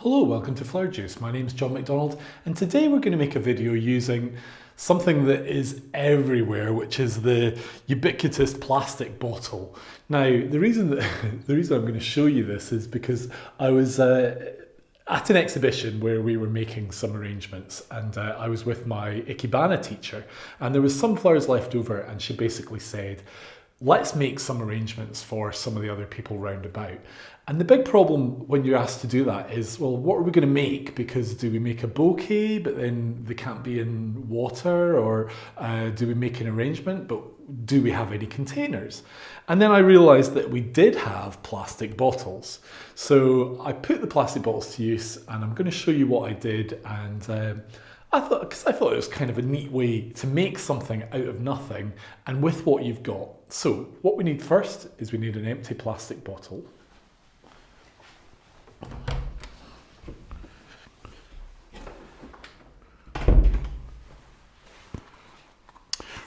Hello, welcome to Flower Juice. My name's John McDonald, and today we're going to make a video using something that is everywhere, which is the ubiquitous plastic bottle. Now, the reason I'm going to show you this is because I was at an exhibition where we were making some arrangements, and I was with my Ikebana teacher, and there was some flowers left over, and she basically said, let's make some arrangements for some of the other people round about. And the big problem when you're asked to do that is, well, what are we going to make? Because do we make a bouquet, but then they can't be in water? Or do we make an arrangement, but do we have any containers? And then I realized that we did have plastic bottles. So I put the plastic bottles to use, and I'm going to show you what I did. And I thought it was kind of a neat way to make something out of nothing and with what you've got. So what we need first is we need an empty plastic bottle.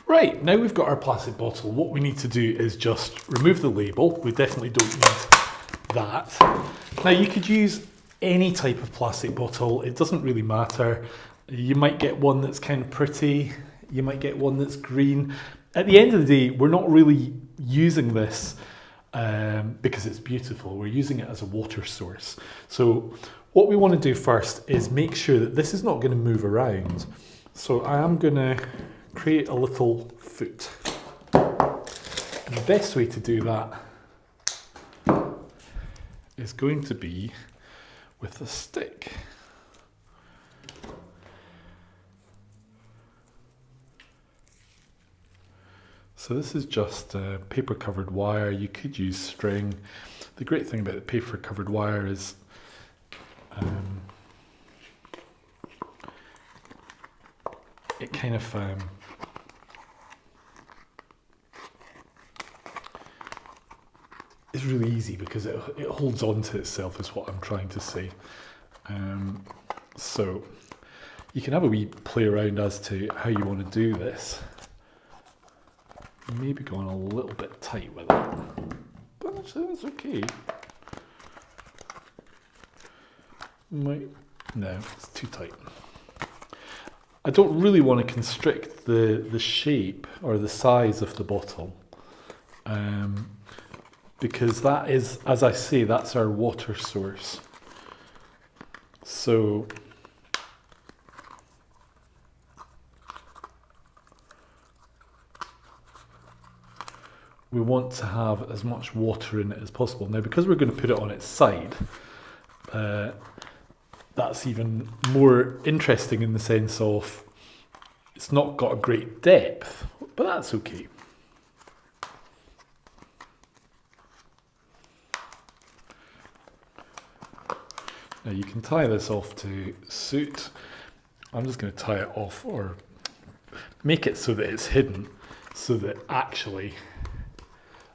Right, now we've got our plastic bottle, what we need to do is just remove the label. We definitely don't need that. Now you could use any type of plastic bottle, it doesn't really matter. You might get one that's kind of pretty, you might get one that's green. At the end of the day, we're not really using this because it's beautiful, we're using it as a water source. So what we want to do first is make sure that this is not going to move around. So I am going to create a little foot. And the best way to do that is going to be with a stick. So this is just paper covered wire. You could use string. The great thing about the paper covered wire is it kind of is really easy because it holds on to itself is what I'm trying to say. So you can have a wee play around as to how you want to do this. Maybe going a little bit tight with it, but actually that's okay. No, it's too tight. I don't really want to constrict the shape or the size of the bottle, because that is, as I say, that's our water source. So we want to have as much water in it as possible. Now, because we're going to put it on its side, that's even more interesting in the sense of it's not got a great depth, but that's okay. Now you can tie this off to suit. I'm just going to tie it off or make it so that it's hidden so that actually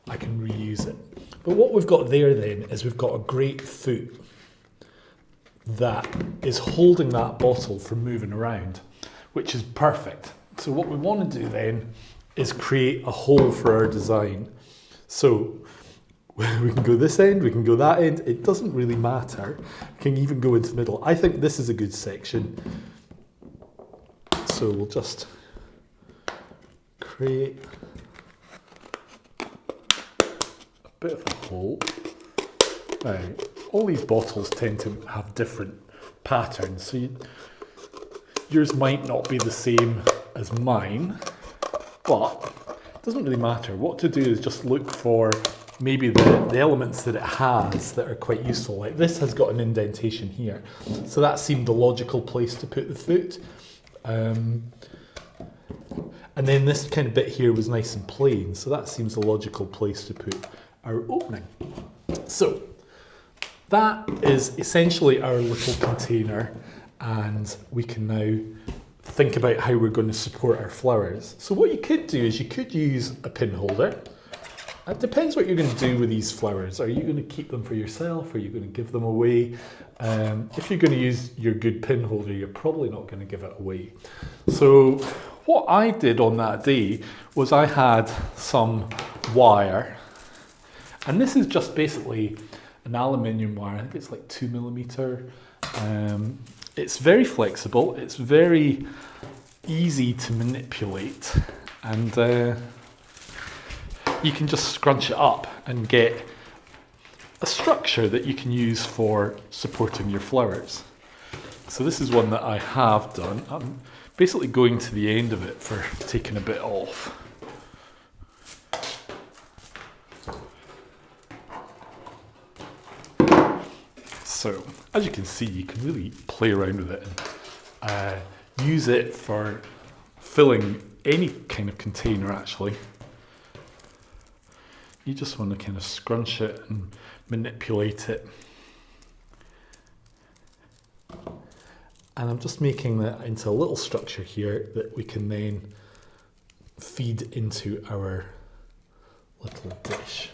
I can reuse it. But what we've got there then is we've got a great foot that is holding that bottle from moving around, which is perfect. So what we want to do then is create a hole for our design. So we can go this end, we can go that end, it doesn't really matter. We can even go into the middle. I think this is a good section. So we'll just create bit of a hole. Now, all these bottles tend to have different patterns, so yours might not be the same as mine, but it doesn't really matter. What to do is just look for maybe the elements that it has that are quite useful. Like this has got an indentation here, so that seemed the logical place to put the foot. And then this kind of bit here was nice and plain, so that seems a logical place to put our opening. So that is essentially our little container, and we can now think about how we're going to support our flowers. So what you could do is you could use a pin holder. It depends what you're going to do with these flowers. Are you going to keep them for yourself? Are you going to give them away? If you're going to use your good pin holder, you're probably not going to give it away. So what I did on that day was I had some wire, and this is just basically an aluminium wire. I think it's like 2mm It's very flexible, it's very easy to manipulate, and you can just scrunch it up and get a structure that you can use for supporting your flowers. So this is one that I have done. I'm basically going to the end of it for taking a bit off. So as you can see, you can really play around with it and use it for filling any kind of container actually. You just want to kind of scrunch it and manipulate it. And I'm just making that into a little structure here that we can then feed into our little dish.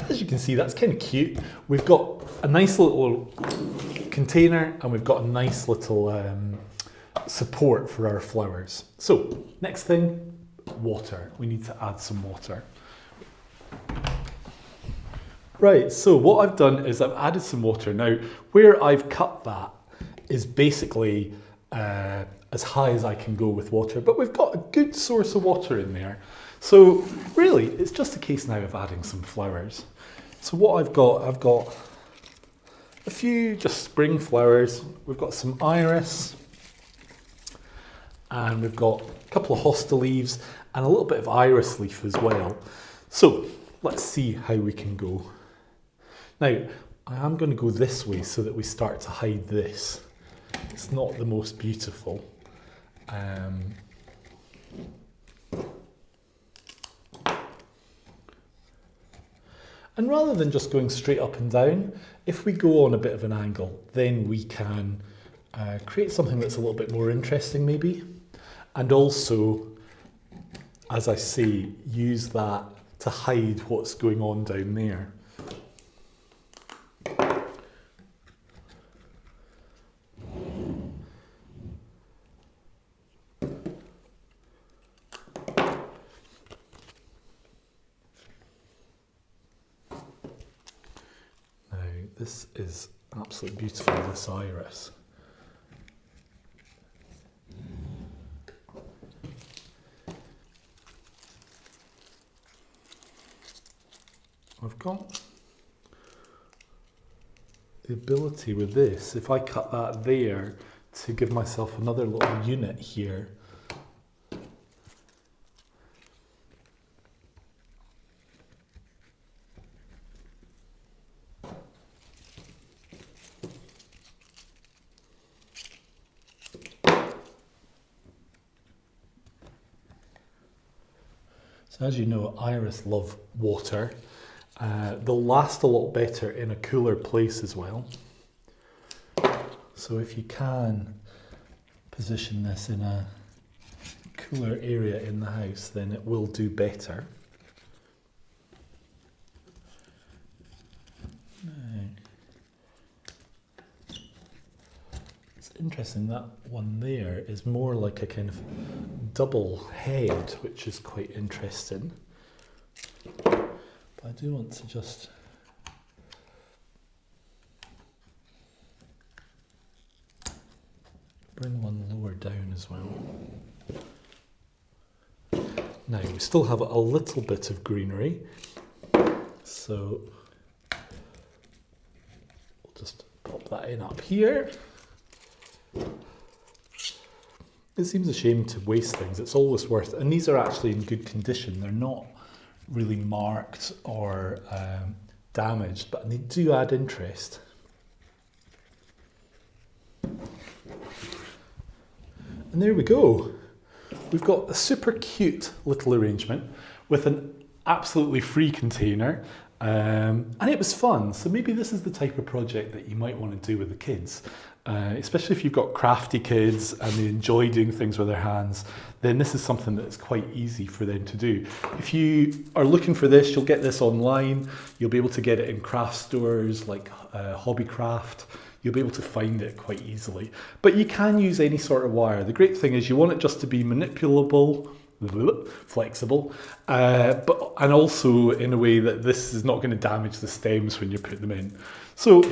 As you can see, that's kind of cute. We've got a nice little container and we've got a nice little support for our flowers. So next thing, water. We need to add some water. Right, so what I've done is I've added some water. Now, where I've cut that is basically as high as I can go with water, but we've got a good source of water in there. So really, it's just a case now of adding some flowers. So what I've got a few just spring flowers. We've got some iris, and we've got a couple of hosta leaves and a little bit of iris leaf as well. So let's see how we can go. Now, I am going to go this way so that we start to hide this. It's not the most beautiful. And rather than just going straight up and down, if we go on a bit of an angle, then we can create something that's a little bit more interesting maybe. And also, as I say, use that to hide what's going on down there. This is absolutely beautiful, this iris. I've got the ability with this, if I cut that there, to give myself another little unit here. So as you know, iris love water. They'll last a lot better in a cooler place as well. So if you can position this in a cooler area in the house, then it will do better. It's interesting, that one there is more like a kind of double head, which is quite interesting. But I do want to just bring one lower down as well. Now we still have a little bit of greenery, so we'll just pop that in up here. It seems a shame to waste things. It's always worth, and these are actually in good condition. They're not really marked or damaged, but they do add interest. And there we go. We've got a super cute little arrangement with an absolutely free container, and it was fun. So maybe this is the type of project that you might want to do with the kids. Especially if you've got crafty kids and they enjoy doing things with their hands, then this is something that's quite easy for them to do. If you are looking for this, you'll get this online. You'll be able to get it in craft stores like Hobbycraft. you'll be able to find it quite easily. But you can use any sort of wire. The great thing is you want it just to be manipulable, flexible, and also in a way that this is not going to damage the stems when you put them in. So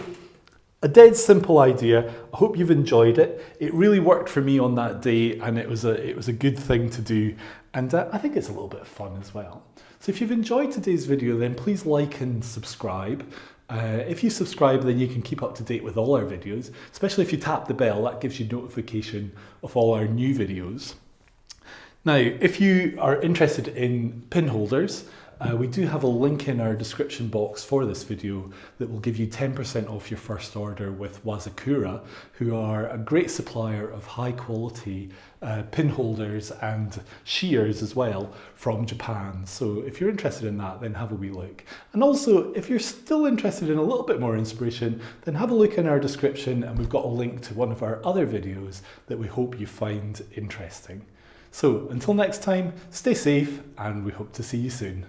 a dead simple idea. I hope you've enjoyed it. It really worked for me on that day, and it was a good thing to do, and I think it's a little bit of fun as well. So if you've enjoyed today's video, then please like and subscribe. If you subscribe, then you can keep up to date with all our videos, especially if you tap the bell. That gives you notification of all our new videos. Now, if you are interested in pin holders, we do have a link in our description box for this video that will give you 10% off your first order with Wazakura, who are a great supplier of high quality pin holders and shears as well from Japan. So if you're interested in that, then have a wee look. And also, if you're still interested in a little bit more inspiration, then have a look in our description, and we've got a link to one of our other videos that we hope you find interesting. So until next time, stay safe, and we hope to see you soon.